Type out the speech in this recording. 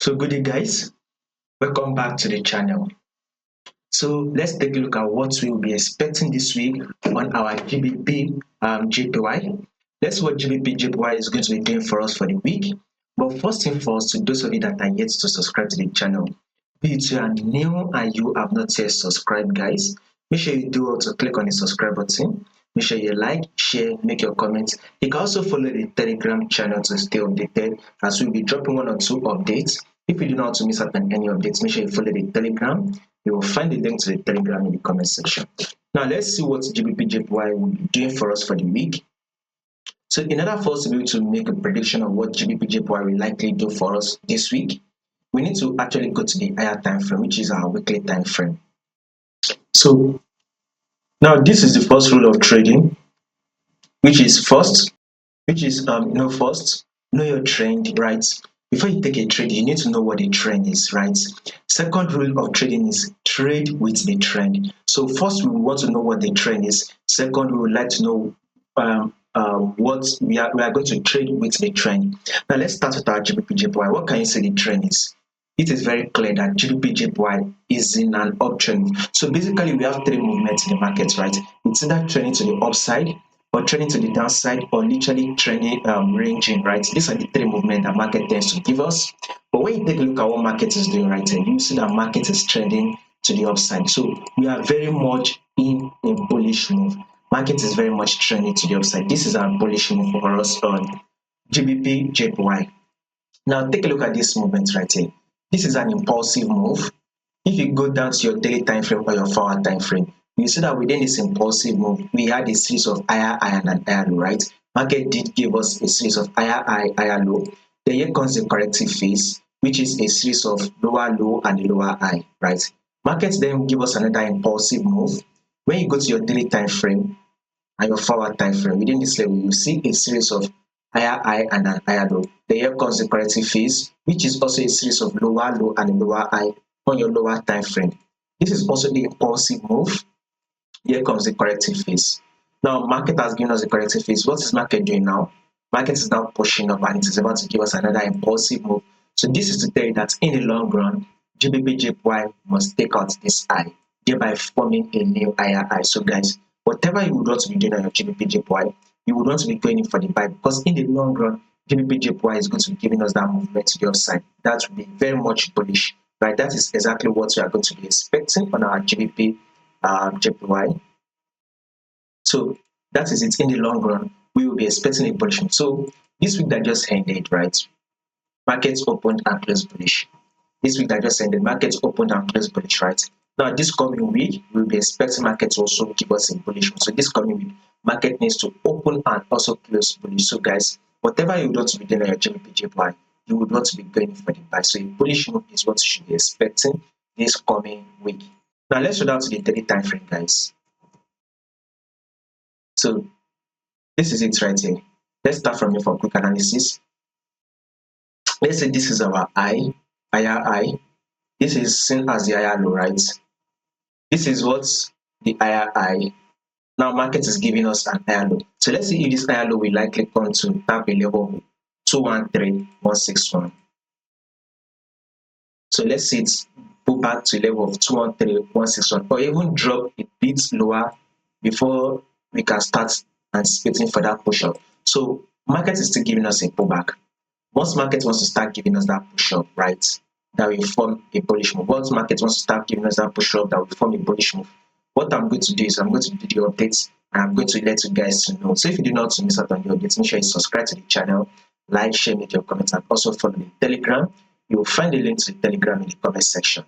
So good day guys, welcome back to the channel. So let's take a look at what we will be expecting this week on our GBP JPY. Let's see what GBP JPY is going to be doing for us for the week. But first thing first, to those of you that are yet to subscribe to the channel, be it you are new and you have not yet subscribed guys, make sure you do also click on the subscribe button. Make sure you like, share, make your comments. You can also follow the Telegram channel to stay updated as we'll be dropping one or two updates. If you do not want to miss out on any updates, make sure you follow the Telegram. You will find the link to the Telegram in the comment section. Now let's see what GBPJPY will be doing for us for the week. So in order for us to be able to make a prediction of what GBPJPY will likely do for us this week, we need to actually go to the higher time frame, which is our weekly time frame. So now this is the first rule of trading, which is first, know your trend, right? Before you take a trade, you need to know what the trend is, right? Second rule of trading is trade with the trend. So first, we want to know what the trend is. Second, we would like to know what we are going to trade with the trend. Now let's start with our GBPJPY. What can you say the trend is? It is very clear that GBPJPY is in an uptrend. So basically, we have three movements in the market, right? It's either trending to the upside, or trending to the downside, or literally trending ranging, right? These are the three movements that market tends to give us. But when you take a look at what market is doing right here, you see that market is trending to the upside. So we are very much in a bullish move. Market is very much trending to the upside. This is our bullish move for us on GBP JPY. Now take a look at this movement right here. This is an impulsive move. If you go down to your daily time frame or your 4-hour time frame, you see that within this impulsive move, we had a series of higher high and higher low, right? Market did give us a series of higher high, higher low. Then here comes the corrective phase, which is a series of lower low and lower high, right? Markets then give us another impulsive move. When you go to your daily time frame and your 4-hour time frame, within this level, you see a series of higher high and an higher low. Then here comes the corrective phase, which is also a series of lower low and lower high on your lower time frame. This is also the impulsive move. Here comes the corrective phase. Now, market has given us the corrective phase. What is market doing now? Market is now pushing up and it is about to give us another impulsive move. So this is to tell you that in the long run, GBPJPY must take out this high, thereby forming a new higher high. So guys, whatever you would want to be doing on your GBPJPY, you would want to be going in for the buy, because in the long run, GBPJPY is going to be giving us that movement to the upside. That will be very much bullish, right? That is exactly what we are going to be expecting on our GBP JPY. So that is it. In the long run, we will be expecting a bullish move. So this week that just ended, right? Markets opened and closed bullish. This week that just ended, markets opened and closed bullish, right? Now this coming week, we'll be expecting markets to also give us a bullish move. So this coming week, market needs to open and also close bullish. So guys, whatever you want to be doing on your GBPJPY, you would want to be going for the buy. So a bullish move is what you should be expecting this coming week. Now let's go down to the daily time frame, guys. So this is it right here. Let's start from here for quick analysis. Let's say this is our higher high. This is seen as the higher low, right? This is what's the higher high. Now market is giving us an higher low. So let's see if this higher low will likely come to tap a level of 213,161. So let's see it pull back to a level of 213,161, or even drop a bit lower before we can start anticipating for that push up. So market is still giving us a pullback. Once market wants to start giving us that push up, right, that will form a bullish move. Once market wants to start giving us that push up, that will form a bullish move. What I'm going to do is I'm going to do the updates and I'm going to let you guys to know. So if you do not want to miss out on the updates, make sure you subscribe to the channel, like, share, make your comments, and also follow the Telegram. You will find the link to the Telegram in the comment section.